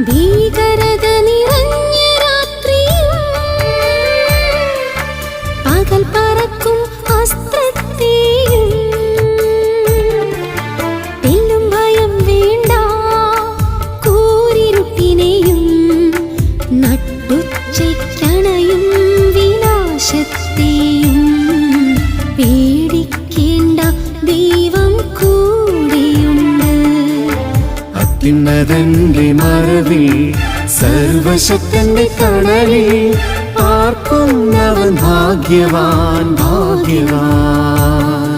ഭീകരത നിറഞ്ഞ രാത്രിയും പകൽ പറക്കും അസ്ത്രത്തെയും തെല്ലും ഭയം വേണ്ട കൂരിരുട്ടിനെയും നട്ടുച്ചയ്ക്കണയും വിനാശത്തെയും പേടിക്കേണ്ട ദൈവം കൂടെയുണ്ട്. അത്യുന്നതന്റെ മറവിൽ സർവശക്തന്റെ തണലിൽ പാർക്കുന്നവൻ ഭാഗ്യവാൻ ഭാഗ്യവാൻ.